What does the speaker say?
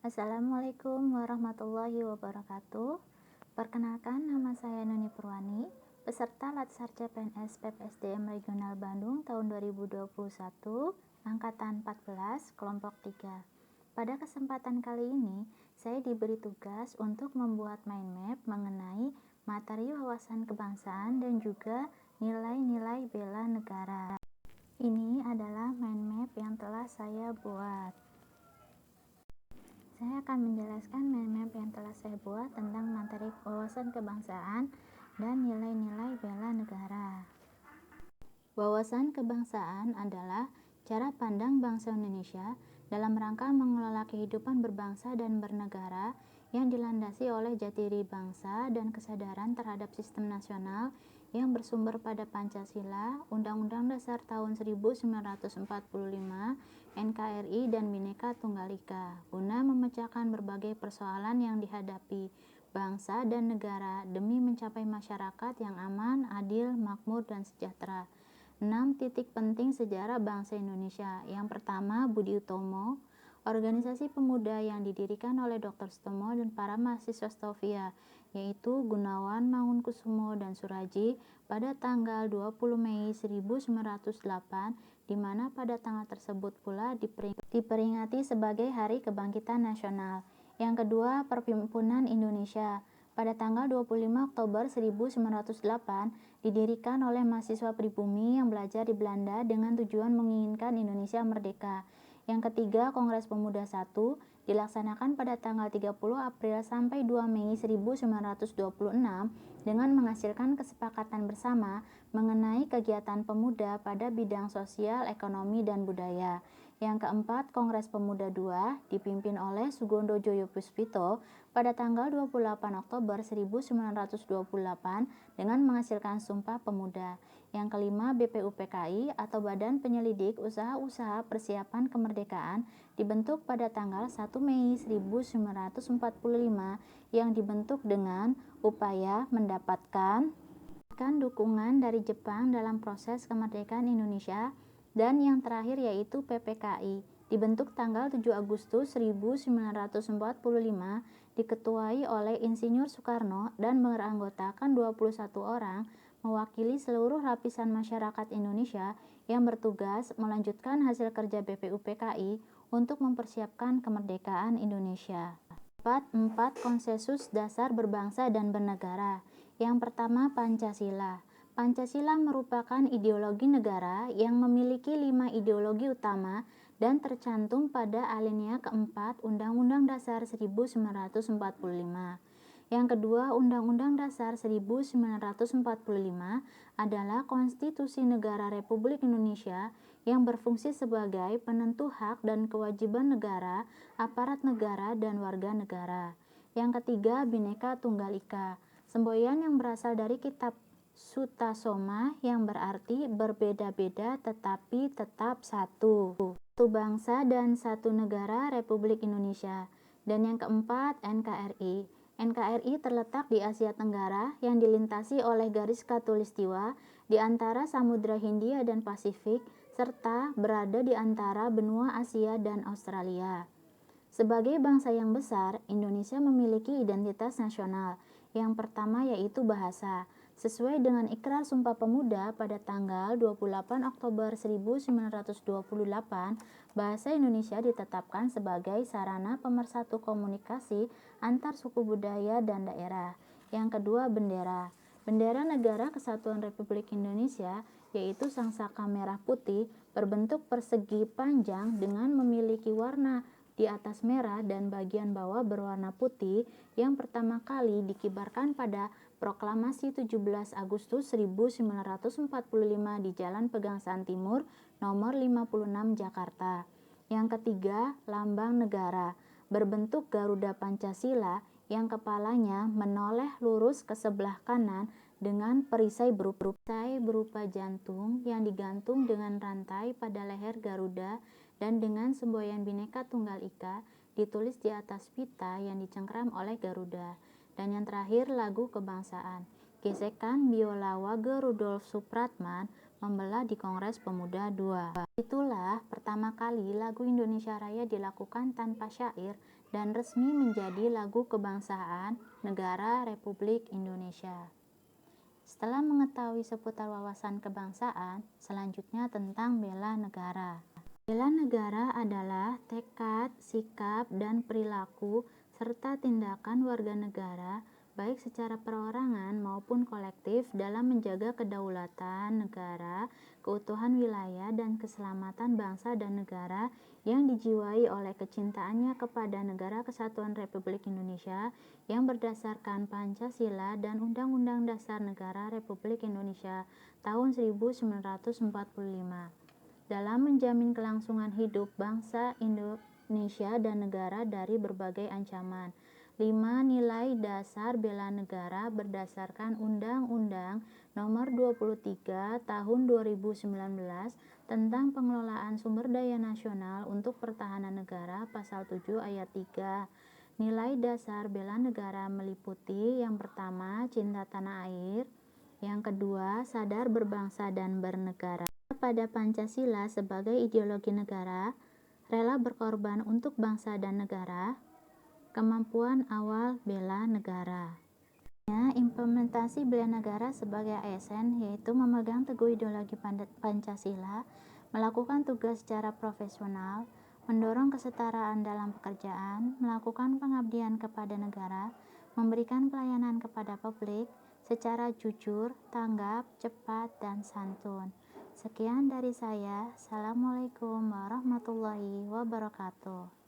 Assalamualaikum warahmatullahi wabarakatuh. Perkenalkan, nama saya Nuni Purwani, peserta Latsar CPNS PPSDM Regional Bandung tahun 2021, angkatan 14, kelompok 3. Pada kesempatan kali ini, saya diberi tugas untuk membuat mind map mengenai materi wawasan kebangsaan dan juga nilai-nilai bela negara. Ini adalah mind map yang telah saya buat. Saya akan menjelaskan mind map yang telah saya buat tentang materi wawasan kebangsaan dan nilai-nilai bela negara. Wawasan kebangsaan adalah cara pandang bangsa Indonesia dalam rangka mengelola kehidupan berbangsa dan bernegara yang dilandasi oleh jati diri bangsa dan kesadaran terhadap sistem nasional yang bersumber pada Pancasila, Undang-Undang Dasar tahun 1945, NKRI, dan Bhinneka Tunggal Ika, guna memecahkan berbagai persoalan yang dihadapi bangsa dan negara demi mencapai masyarakat yang aman, adil, makmur, dan sejahtera. 6 titik penting sejarah bangsa Indonesia. Yang pertama, Budi Utomo, organisasi pemuda yang didirikan oleh Dr. Sutomo dan para mahasiswa Stovia, yaitu Gunawan, Mangunkusumo, dan Suraji pada tanggal 20 Mei 1908, di mana pada tanggal tersebut pula diperingati sebagai Hari Kebangkitan Nasional. Yang kedua, Perhimpunan Indonesia. Pada tanggal 25 Oktober 1908, didirikan oleh mahasiswa pribumi yang belajar di Belanda dengan tujuan menginginkan Indonesia merdeka. Yang ketiga, Kongres Pemuda I, dilaksanakan pada tanggal 30 April sampai 2 Mei 1926 dengan menghasilkan kesepakatan bersama mengenai kegiatan pemuda pada bidang sosial, ekonomi, dan budaya. Yang keempat, Kongres Pemuda II dipimpin oleh Sugondo Joyo Puspito pada tanggal 28 Oktober 1928 dengan menghasilkan Sumpah Pemuda. Yang kelima, BPUPKI atau Badan Penyelidik Usaha-Usaha Persiapan Kemerdekaan dibentuk pada tanggal 1 Mei 1945 yang dibentuk dengan upaya mendapatkan dukungan dari Jepang dalam proses kemerdekaan Indonesia. Dan yang terakhir yaitu PPKI, dibentuk tanggal 7 Agustus 1945, diketuai oleh Insinyur Soekarno dan beranggotakan 21 orang mewakili seluruh lapisan masyarakat Indonesia yang bertugas melanjutkan hasil kerja BPUPKI untuk mempersiapkan kemerdekaan Indonesia. 4. Konsensus dasar berbangsa dan bernegara. Yang pertama, Pancasila. Pancasila merupakan ideologi negara yang memiliki 5 ideologi utama dan tercantum pada alinea keempat Undang-Undang Dasar 1945. Yang kedua, Undang-Undang Dasar 1945 adalah Konstitusi Negara Republik Indonesia yang berfungsi sebagai penentu hak dan kewajiban negara, aparat negara, dan warga negara. Yang ketiga, Bhinneka Tunggal Ika, semboyan yang berasal dari kitab Sutasoma yang berarti berbeda-beda tetapi tetap satu. Satu bangsa dan satu negara Republik Indonesia. Dan yang keempat, NKRI. NKRI terletak di Asia Tenggara yang dilintasi oleh garis khatulistiwa di antara Samudra Hindia dan Pasifik serta berada di antara benua Asia dan Australia. Sebagai bangsa yang besar, Indonesia memiliki identitas nasional. Yang pertama yaitu bahasa. Sesuai dengan Ikrar Sumpah Pemuda pada tanggal 28 Oktober 1928, bahasa Indonesia ditetapkan sebagai sarana pemersatu komunikasi antar suku budaya dan daerah. Yang kedua, bendera. Bendera Negara Kesatuan Republik Indonesia yaitu sangsaka merah putih berbentuk persegi panjang dengan memiliki warna di atas merah dan bagian bawah berwarna putih yang pertama kali dikibarkan pada Proklamasi 17 Agustus 1945 di Jalan Pegangsaan Timur nomor 56 Jakarta. Yang ketiga, lambang negara berbentuk Garuda Pancasila yang kepalanya menoleh lurus ke sebelah kanan dengan perisai berupa jantung yang digantung dengan rantai pada leher Garuda dan dengan semboyan Bhinneka Tunggal Ika ditulis di atas pita yang dicengkram oleh Garuda. Dan yang terakhir, lagu kebangsaan. Gesekan biola Wage Rudolf Supratman membelah di Kongres Pemuda II. Itulah pertama kali lagu Indonesia Raya dilakukan tanpa syair dan resmi menjadi lagu kebangsaan negara Republik Indonesia. Setelah mengetahui seputar wawasan kebangsaan, selanjutnya tentang bela negara. Bela negara adalah tekad, sikap, dan perilaku serta tindakan warga negara, baik secara perorangan maupun kolektif, dalam menjaga kedaulatan negara, keutuhan wilayah, dan keselamatan bangsa dan negara yang dijiwai oleh kecintaannya kepada Negara Kesatuan Republik Indonesia yang berdasarkan Pancasila dan Undang-Undang Dasar Negara Republik Indonesia tahun 1945. Dalam menjamin kelangsungan hidup bangsa Indonesia dan negara dari berbagai ancaman. 5. Nilai dasar bela negara berdasarkan Undang-Undang Nomor 23 Tahun 2019 tentang pengelolaan sumber daya nasional untuk pertahanan negara, Pasal 7 Ayat 3. Nilai dasar bela negara meliputi: yang pertama, cinta tanah air; yang kedua, sadar berbangsa dan bernegara pada Pancasila sebagai ideologi negara, rela berkorban untuk bangsa dan negara, kemampuan awal bela negara. Implementasi bela negara sebagai ASN yaitu memegang teguh ideologi Pancasila, melakukan tugas secara profesional, mendorong kesetaraan dalam pekerjaan, melakukan pengabdian kepada negara, memberikan pelayanan kepada publik secara jujur, tanggap, cepat, dan santun. Sekian dari saya. Assalamualaikum warahmatullahi wabarakatuh.